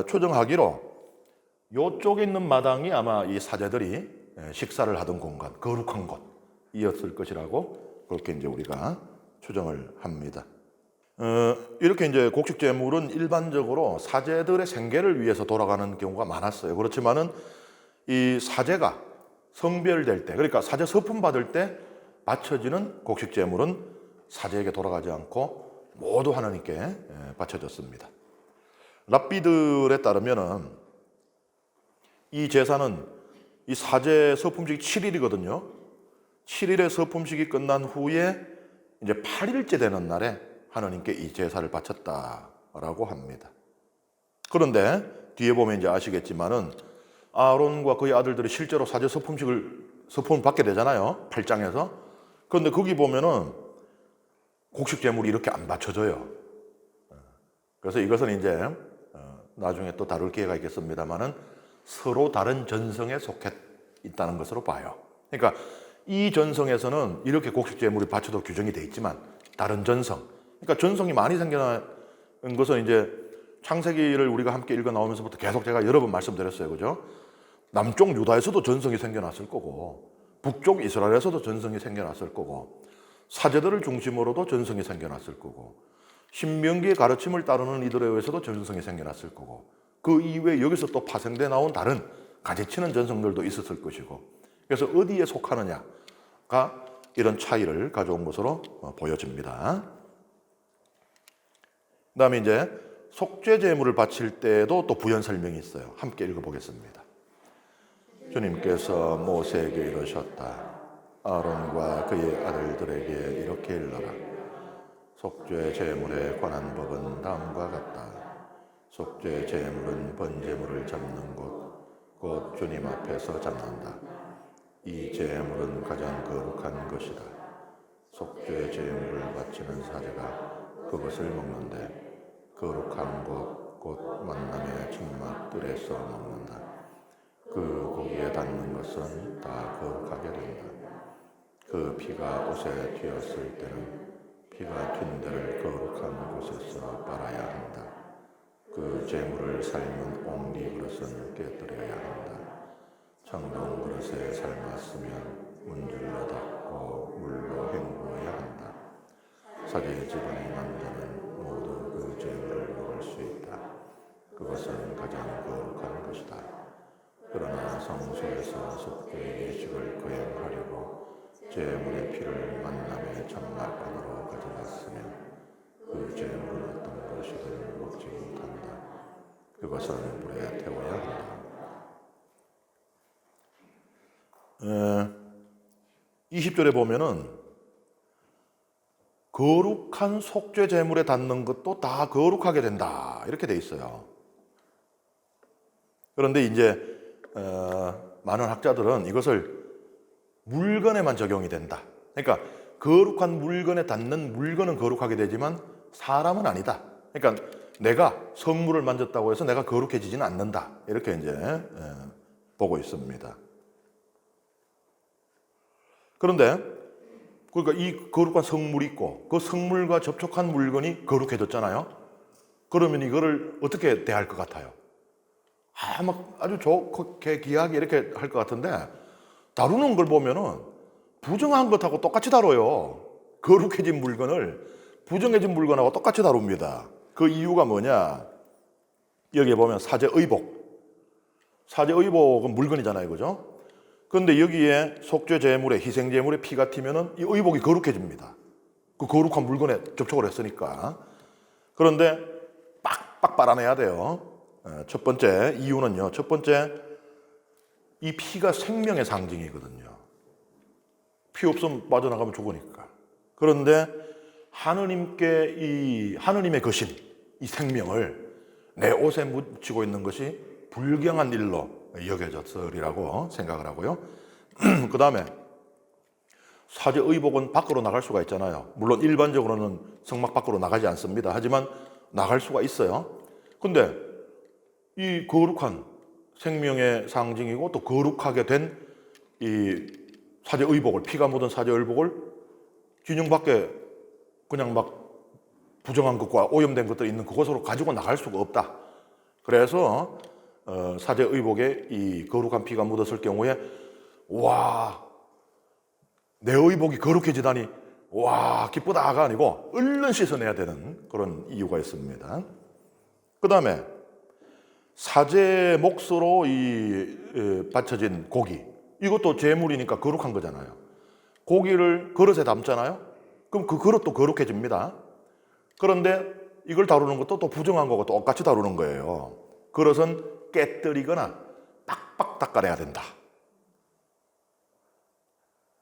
추정하기로 이쪽에 있는 마당이 아마 이 사제들이 식사를 하던 공간, 거룩한 곳이었을 것이라고 그렇게 이제 우리가 추정을 합니다. 이렇게 이제 곡식 제물은 일반적으로 사제들의 생계를 위해서 돌아가는 경우가 많았어요. 그렇지만은 이 사제가 성별될 때, 그러니까 사제 서품 받을 때 바쳐지는 곡식 제물은 사제에게 돌아가지 않고 모두 하나님께 바쳐졌습니다. 랍비들에 따르면은 이 제사는 이 사제 서품식이 7일이거든요. 7일의 서품식이 끝난 후에 이제 8일째 되는 날에 하나님께 이 제사를 바쳤다라고 합니다. 그런데 뒤에 보면 이제 아시겠지만은 아론과 그의 아들들이 실제로 사제 서품을 받게 되잖아요. 8장에서. 그런데 거기 보면은 곡식 제물이 이렇게 안 바쳐져요. 그래서 이것은 이제 나중에 또 다룰 기회가 있겠습니다만은 서로 다른 전성에 속해 있다는 것으로 봐요. 그러니까 이 전성에서는 이렇게 곡식 제물이 바쳐도 규정이 돼 있지만 다른 전성, 그러니까 전성이 많이 생겨난 것은 이제 창세기를 우리가 함께 읽어 나오면서부터 계속 제가 여러 번 말씀드렸어요, 그죠? 남쪽 유다에서도 전성이 생겨났을 거고, 북쪽 이스라엘에서도 전성이 생겨났을 거고, 사제들을 중심으로도 전성이 생겨났을 거고, 신명기의 가르침을 따르는 이들에 의해서도 전성이 생겨났을 거고, 그 이외에 여기서 또 파생돼 나온 다른 가지치는 전성들도 있었을 것이고, 그래서 어디에 속하느냐가 이런 차이를 가져온 것으로 보여집니다. 그 다음에 이제 속죄 제물을 바칠 때도 또 부연 설명이 있어요. 함께 읽어보겠습니다. 주님께서 모세에게 이르셨다. 아론과 그의 아들들에게 이렇게 일러라. 속죄 제물에 관한 법은 다음과 같다. 속죄 제물은 번제물을 잡는 곧 주님 앞에서 잡는다. 이 제물은 가장 거룩한 것이다. 속죄 제물을 바치는 사제가 그것을 먹는데 거룩한 곧 만남의 천막들에서 먹는다. 그 고기에 닿는 것은 다 거룩하게 된다. 그 피가 옷에 튀었을 때는 피가 튄 데를 거룩한 곳에서 빨아야 한다. 그 제물을 삶은 옹기 그릇은 깨뜨려야 한다. 청동 그릇에 삶았으면 문질러 닦고 물로 헹구어야 한다. 사제 집안의 남자는 모두 그 제물을 먹을 수 있다. 그것은 가장 거룩한 것이다. 그러나 성소에서 속죄의 예식을 거행하려고 제물의 피를 만남의 천막 안으로 가져갔으면 그 제물은 어떤 것이든 먹지 못한다. 그것은 불에 태워야 한다. 20절에 보면은 거룩한 속죄 제물에 닿는 것도 다 거룩하게 된다 이렇게 돼 있어요. 그런데 이제 많은 학자들은 이것을 물건에만 적용이 된다. 그러니까 거룩한 물건에 닿는 물건은 거룩하게 되지만 사람은 아니다. 그러니까 내가 성물을 만졌다고 해서 내가 거룩해지지는 않는다. 이렇게 이제 보고 있습니다. 그런데 그러니까 이 거룩한 성물이 있고 그 성물과 접촉한 물건이 거룩해졌잖아요. 그러면 이거를 어떻게 대할 것 같아요? 막 아주 좋게 귀하게 이렇게 할 것 같은데 다루는 걸 보면은 부정한 것하고 똑같이 다뤄요. 거룩해진 물건을 부정해진 물건하고 똑같이 다룹니다. 그 이유가 뭐냐? 여기에 보면 사제의복. 사제의복은 물건이잖아요, 그죠? 그런데 여기에 속죄 제물에 희생 제물에 피가 튀면은 이 의복이 거룩해집니다. 그 거룩한 물건에 접촉을 했으니까. 그런데 빡빡 빨아내야 돼요. 첫 번째 이유는요. 첫 번째, 이 피가 생명의 상징이거든요. 피 없으면 빠져나가면 죽으니까. 그런데 하느님의 거신, 이 생명을 내 옷에 묻히고 있는 것이 불경한 일로 여겨졌으리라고 생각을 하고요. 그 다음에 사제 의복은 밖으로 나갈 수가 있잖아요. 물론 일반적으로는 성막 밖으로 나가지 않습니다. 하지만 나갈 수가 있어요. 근데 이 거룩한 생명의 상징이고 또 거룩하게 된 이 사제 의복을, 피가 묻은 사제 의복을 균형 밖에 그냥 막 부정한 것과 오염된 것들이 있는 그곳으로 가지고 나갈 수가 없다. 그래서 사제 의복에 이 거룩한 피가 묻었을 경우에 와, 내 의복이 거룩해지다니 와 기쁘다가 아니고 얼른 씻어내야 되는 그런 이유가 있습니다. 그 다음에 사제 몫으로 바쳐진 고기, 이것도 제물이니까 거룩한 거잖아요. 고기를 그릇에 담잖아요. 그럼 그 그릇도 거룩해집니다. 그런데 이걸 다루는 것도 또 부정한 거고 똑같이 다루는 거예요. 그릇은 깨뜨리거나 빡빡 닦아내야 된다.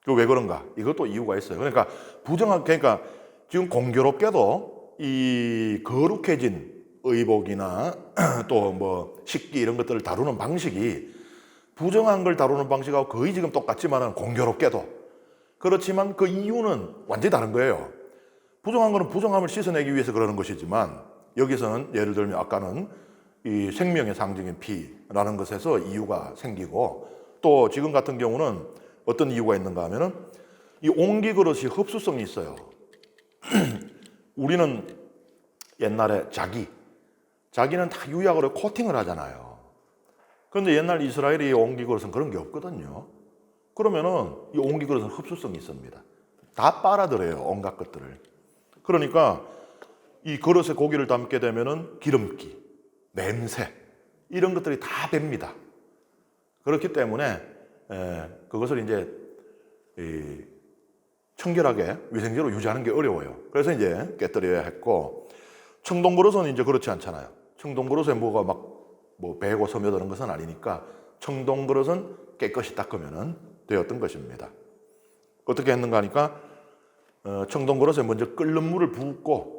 왜 그런가? 이것도 이유가 있어요. 그러니까 그러니까 지금 공교롭게도 이 거룩해진 의복이나 또 뭐 식기 이런 것들을 다루는 방식이 부정한 걸 다루는 방식하고 거의 지금 똑같지만은 공교롭게도 그렇지만 그 이유는 완전히 다른 거예요. 부정한 거는 부정함을 씻어내기 위해서 그러는 것이지만 여기서는 예를 들면 아까는 이 생명의 상징인 피라는 것에서 이유가 생기고 또 지금 같은 경우는 어떤 이유가 있는가 하면은 이 옹기 그릇이 흡수성이 있어요. 우리는 옛날에 자기는 다 유약으로 코팅을 하잖아요. 그런데 옛날 이스라엘의 옹기 그릇은 그런 게 없거든요. 그러면은 이 옹기 그릇은 흡수성이 있습니다. 다 빨아들여요, 온갖 것들을. 그러니까 이 그릇에 고기를 담게 되면은 기름기, 냄새 이런 것들이 다 뱄니다. 그렇기 때문에 그것을 이제 청결하게 위생적으로 유지하는 게 어려워요. 그래서 이제 깨뜨려야 했고, 청동 그릇은 이제 그렇지 않잖아요. 청동 그릇에 뭐가 막 배고 스며드는 것은 아니니까 청동 그릇은 깨끗이 닦으면 되었던 것입니다. 어떻게 했는가 하니까 청동 그릇에 먼저 끓는 물을 붓고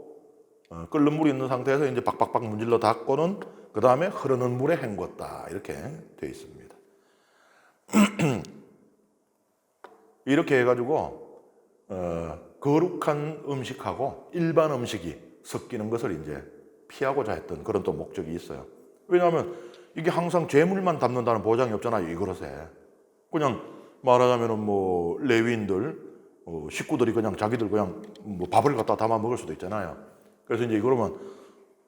끓는 물이 있는 상태에서 이제 박박박 문질러 닦고는 그 다음에 흐르는 물에 헹궜다 이렇게 되어 있습니다. 이렇게 해가지고 거룩한 음식하고 일반 음식이 섞이는 것을 이제 피하고자 했던 그런 또 목적이 있어요. 왜냐하면 이게 항상 재물만 담는다는 보장이 없잖아요. 이 그릇에 그냥 말하자면은 뭐 레위인들 식구들이 그냥 자기들 그냥 뭐 밥을 갖다 담아 먹을 수도 있잖아요. 그래서 이제 그러면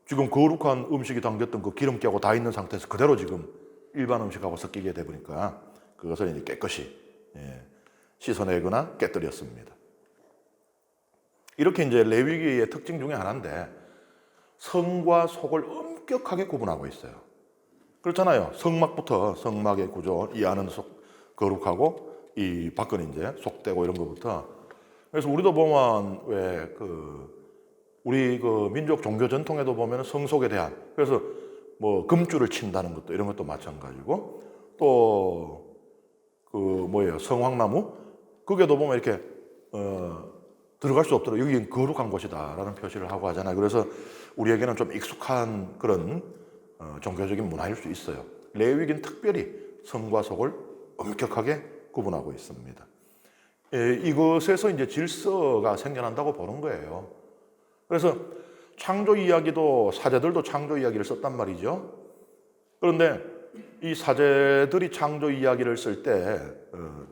지금 거룩한 음식이 담겼던 그 기름기하고 다 있는 상태에서 그대로 지금 일반 음식하고 섞이게 돼 보니까 그것을 이제 깨끗이 씻어내거나 깨뜨렸습니다. 이렇게 이제 레위기의 특징 중에 하나인데 성과 속을 엄격하게 구분하고 있어요. 그렇잖아요. 성막부터 성막의 구조, 이 안은 거룩하고 이 밖은 이제 속되고 이런 것부터. 그래서 우리도 보면 왜 우리 민족 종교 전통에도 보면 성속에 대한 그래서 뭐 금줄을 친다는 것도 이런 것도 마찬가지고 또 성황나무 거기에도 보면 이렇게 들어갈 수 없도록 여기는 거룩한 곳이다라는 표시를 하고 하잖아요. 그래서 우리에게는 좀 익숙한 그런 종교적인 문화일 수 있어요. 레위기는 특별히 성과 속을 엄격하게 구분하고 있습니다. 이것에서 이제 질서가 생겨난다고 보는 거예요. 그래서 창조 이야기도 사제들도 창조 이야기를 썼단 말이죠. 그런데 이 사제들이 창조 이야기를 쓸 때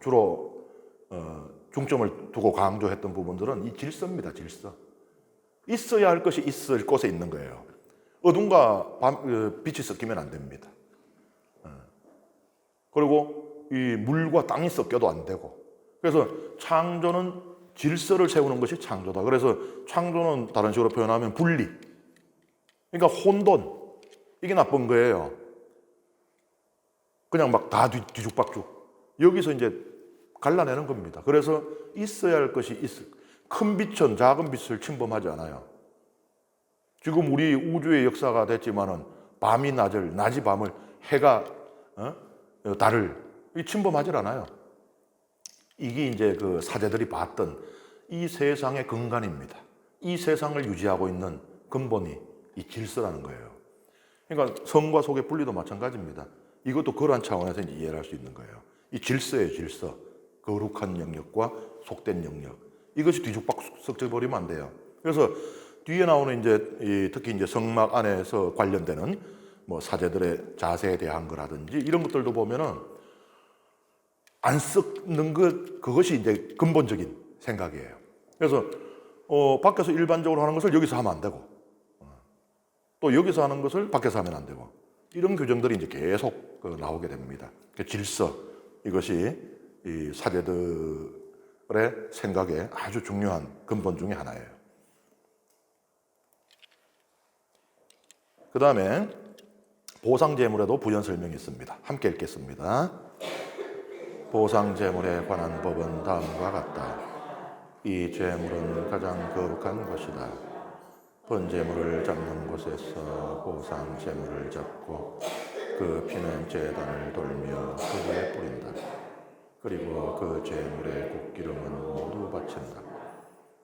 주로 중점을 두고 강조했던 부분들은 이 질서입니다. 질서. 있어야 할 것이 있을 곳에 있는 거예요. 어둠과 빛이 섞이면 안 됩니다. 그리고 이 물과 땅이 섞여도 안 되고. 그래서 창조는 질서를 세우는 것이 창조다. 그래서 창조는 다른 식으로 표현하면 분리. 그러니까 혼돈. 이게 나쁜 거예요. 그냥 막 다 뒤죽박죽. 여기서 이제 갈라내는 겁니다. 그래서 있어야 할 것이 큰 빛은 작은 빛을 침범하지 않아요. 지금 우리 우주의 역사가 됐지만은 밤이 낮을, 낮이 밤을, 해가 달을 침범하지 않아요. 이게 이제 그 사제들이 봤던 이 세상의 근간입니다. 이 세상을 유지하고 있는 근본이 이 질서라는 거예요. 그러니까 성과 속의 분리도 마찬가지입니다. 이것도 그러한 차원에서 이제 이해를 할 수 있는 거예요. 이 질서예요, 질서. 거룩한 영역과 속된 영역. 이것이 뒤죽박죽 섞여버리면 안 돼요. 그래서 뒤에 나오는 이제 특히 이제 성막 안에서 관련되는 뭐 사제들의 자세에 대한 거라든지 이런 것들도 보면은 안 섞는 그것이 이제 근본적인 생각이에요. 그래서 밖에서 일반적으로 하는 것을 여기서 하면 안 되고 또 여기서 하는 것을 밖에서 하면 안 되고 이런 규정들이 이제 계속 나오게 됩니다. 질서 이것이 이 사제들의 생각에 아주 중요한 근본 중에 하나예요. 그 다음에 보상제물에도 부연 설명이 있습니다. 함께 읽겠습니다. 보상제물에 관한 법은 다음과 같다. 이 제물은 가장 거룩한 것이다. 번제물을 잡는 곳에서 보상제물을 잡고 그 피는 제단을 돌며 그 위에 뿌린다. 그리고 그 제물의 국기름은 모두 바친다.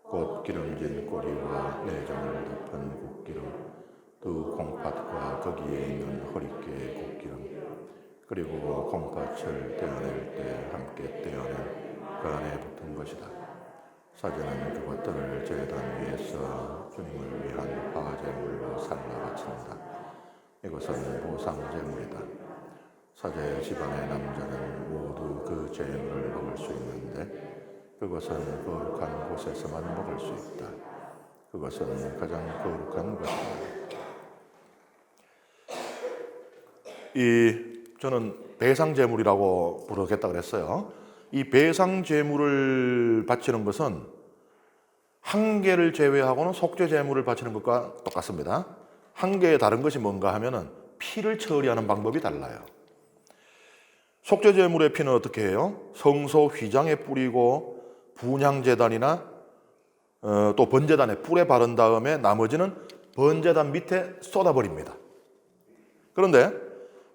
곧 기름진 꼬리와 내장을 덮은 국기름, 두 콩팥과 거기에 있는 허리깨의 국기름, 그리고 콩팥을 떼어낼 때 함께 떼어낸 그 안에 붙은 것이다. 사제는 그것들을 제단 위에서 주님을 위한 화제물로 살라 바친다. 이것은 보상제물이다. 사제 집안의 남자는 모두 그 제물을 먹을 수 있는데 그것은 거룩한 곳에서만 먹을 수 있다. 그것은 가장 거룩한 것이다. 저는 배상제물이라고 부르겠다 그랬어요. 이 배상제물을 바치는 것은 한 개를 제외하고는 속죄제물을 바치는 것과 똑같습니다. 한 개의 다른 것이 뭔가 하면은 피를 처리하는 방법이 달라요. 속죄제물의 피는 어떻게 해요? 성소 휘장에 뿌리고 분향제단이나 또 번제단에 뿔에 바른 다음에 나머지는 번제단 밑에 쏟아버립니다. 그런데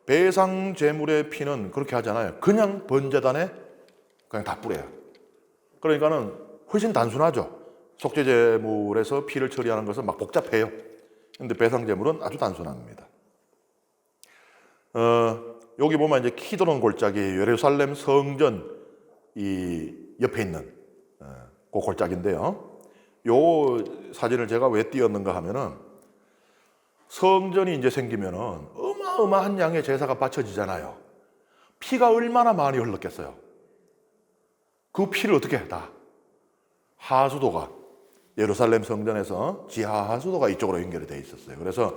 배상 제물의 피는 그렇게 하잖아요. 그냥 번제단에 그냥 다 뿌려요. 그러니까는 훨씬 단순하죠. 속죄 제물에서 피를 처리하는 것은 막 복잡해요. 근데 배상 제물은 아주 단순합니다. 여기 보면 이제 키드론 골짜기 예루살렘 성전 이 옆에 있는 그 골짜기인데요. 요 사진을 제가 왜 띄웠는가 하면은 성전이 이제 생기면은 어마어마한 양의 제사가 바쳐지잖아요. 피가 얼마나 많이 흘렀겠어요. 그 피를 어떻게 해? 다 하수도가 예루살렘 성전에서 지하 하수도가 이쪽으로 연결이 돼 있었어요. 그래서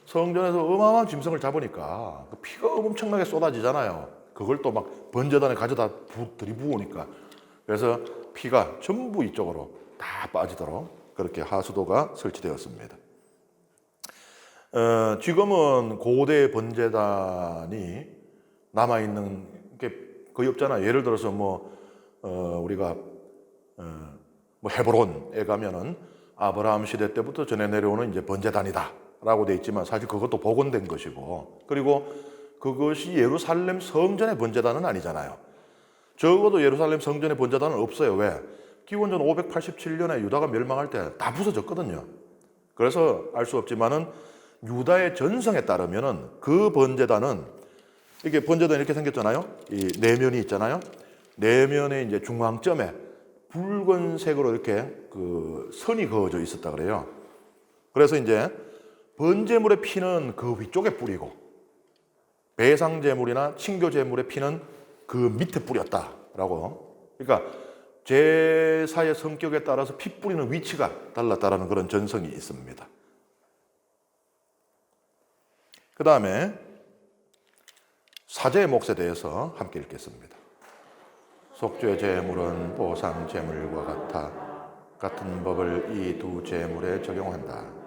성전에서 어마어마한 짐승을 잡으니까 그 피가 엄청나게 쏟아지잖아요. 그걸 또 막 번제단에 가져다 들이부으니까 그래서 피가 전부 이쪽으로 다 빠지도록 그렇게 하수도가 설치되었습니다. 지금은 고대 번제단이 남아있는 게 거의 없잖아요. 예를 들어서 우리가 헤브론에 가면은 아브라함 시대 때부터 전해 내려오는 이제 번제단이다 라고 돼 있지만 사실 그것도 복원된 것이고 그리고 그것이 예루살렘 성전의 번제단은 아니잖아요. 적어도 예루살렘 성전의 번제단은 없어요. 왜? 기원전 587년에 유다가 멸망할 때 다 부서졌거든요. 그래서 알 수 없지만은 유다의 전성에 따르면은 그 번제단은 이게 번제단이 이렇게 생겼잖아요. 이 내면이 있잖아요. 내면의 이제 중앙점에 붉은색으로 이렇게 그 선이 그어져 있었다 그래요. 그래서 이제 번제물의 피는 그 위쪽에 뿌리고 배상 제물이나 친교 제물의 피는 그 밑에 뿌렸다라고. 그러니까 제사의 성격에 따라서 피 뿌리는 위치가 달랐다라는 그런 전성이 있습니다. 그 다음에 사제의 몫에 대해서 함께 읽겠습니다. 속죄 제물은 보상 제물과 같은 법을 이 두 제물에 적용한다.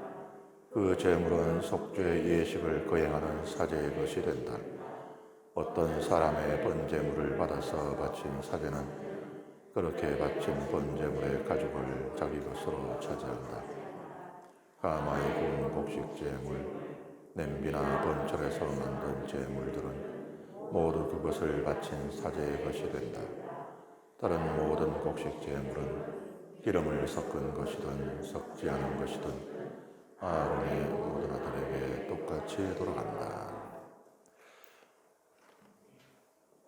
그 제물은 속죄 예식을 거행하는 사제의 것이 된다. 어떤 사람의 번제물을 받아서 바친 사제는 그렇게 바친 번제물의 가죽을 자기 것으로 차지한다. 가마에 구운 곡식 제물, 냄비나 번철에서 만든 제물들은 모두 그것을 바친 사제의 것이 된다. 다른 모든 곡식 제물은 기름을 섞은 것이든 섞지 않은 것이든 아론의 모든 아들에게 똑같이 돌아간다.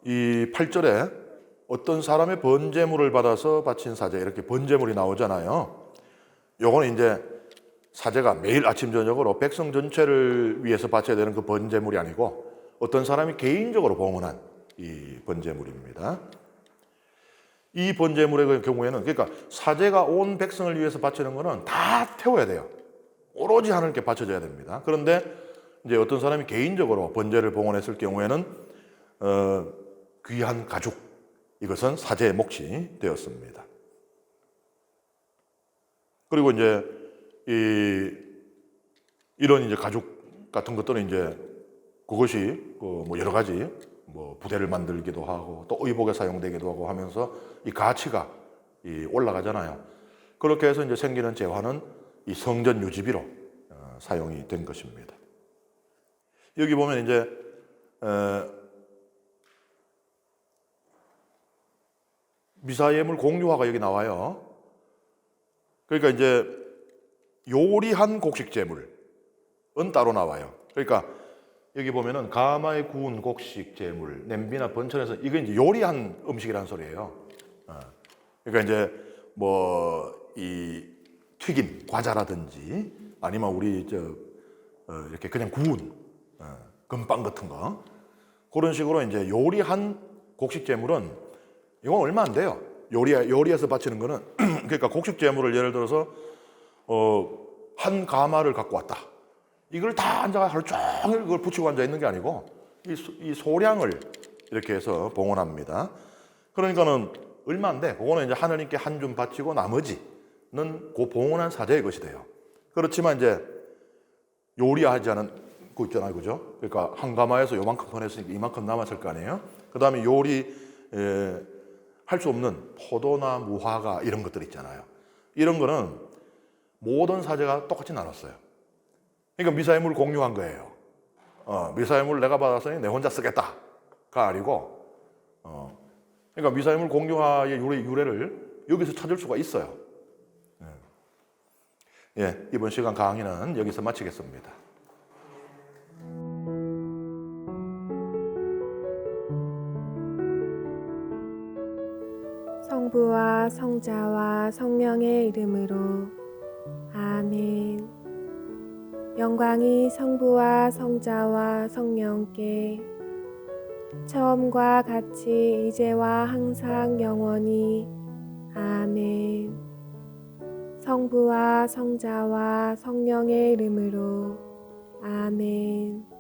이 8절에 어떤 사람의 번제물을 받아서 바친 사제 이렇게 번제물이 나오잖아요. 요거는 이제 사제가 매일 아침 저녁으로 백성 전체를 위해서 바쳐야 되는 그 번제물이 아니고 어떤 사람이 개인적으로 봉헌한 이 번제물입니다. 이 번제물의 경우에는 그러니까 사제가 온 백성을 위해서 바치는 거는 다 태워야 돼요. 오로지 하나님께 바쳐져야 됩니다. 그런데 이제 어떤 사람이 개인적으로 번제를 봉헌했을 경우에는 귀한 가죽 이것은 사제의 몫이 되었습니다. 그리고 이제 이런 이제 가죽 같은 것들은 이제 그것이 여러 가지 부대를 만들기도 하고 또 의복에 사용되기도 하고 하면서 이 가치가 올라가잖아요. 그렇게 해서 이제 생기는 재화는 이 성전 유지비로 사용이 된 것입니다. 여기 보면 이제 미사예물 공유화가 여기 나와요. 그러니까 이제 요리한 곡식 제물은 따로 나와요. 그러니까 여기 보면은 가마에 구운 곡식 제물, 냄비나 번천에서 이게 이제 요리한 음식이라는 소리예요. 그러니까 이제 이 튀긴 과자라든지 아니면 우리 이렇게 그냥 구운 금빵 같은 거 그런 식으로 이제 요리한 곡식 제물은 이건 얼마 안 돼요. 요리해서 바치는 거는 그러니까 곡식 제물을 예를 들어서 한 가마를 갖고 왔다. 이걸 다 앉아서 하루 종일 그걸 붙이고 앉아 있는 게 아니고 이 소량을 이렇게 해서 봉헌합니다. 그러니까는 얼마 안 돼. 그거는 이제 하나님께 한 줌 바치고 나머지는 그 봉헌한 사제의 것이 돼요. 그렇지만 이제 요리하지 않은 거 있잖아요, 그죠? 그러니까 한 가마에서 요만큼 보냈으니까 이만큼 남았을 거 아니에요. 그 다음에 할 수 없는 포도나 무화과 이런 것들 있잖아요. 이런 거는 모든 사제가 똑같이 나눴어요. 그러니까 미사예물을 공유한 거예요. 미사임을 내가 받았으니 내 혼자 쓰겠다가 아니고, 그러니까 미사임을 공유화의 유래를 여기서 찾을 수가 있어요. 예, 이번 시간 강의는 여기서 마치겠습니다. 성부와 성자와 성령의 이름으로 아멘. 영광이 성부와 성자와 성령께 처음과 같이 이제와 항상 영원히 아멘. 성부와 성자와 성령의 이름으로 아멘.